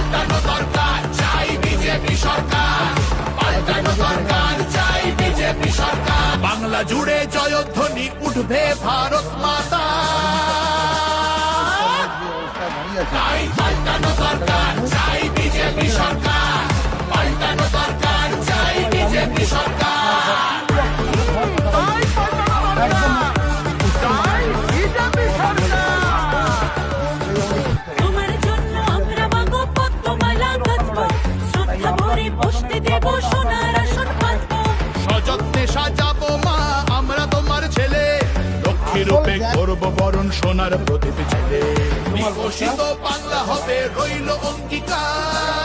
পাল্টানো দরকার, চাই বিজেপি সরকার। পাল্টানো দরকার, চাই বিজেপি সরকার। বাংলা জুড়ে জয়ধ্বনি উঠবে ভারত মাতা। তাই পাল্টানো দরকার, চাই বিজেপি সরকার। পাল্টানো দরকার, চাই বিজেপি সরকার। তোমার জন্য আমরা মাগো পদ্মমালা গাঁথবো, শ্রদ্ধা ভরে বসতে দেব সোনার আসন পাতবো। সযত্নে সাজাবো মা আমরা তোমার ছেলে, লক্ষ্মী রূপে করব বরণ সোনার প্রদীপ ছেলে। বিকশিত বাংলা হবে রইল অঙ্গীকার।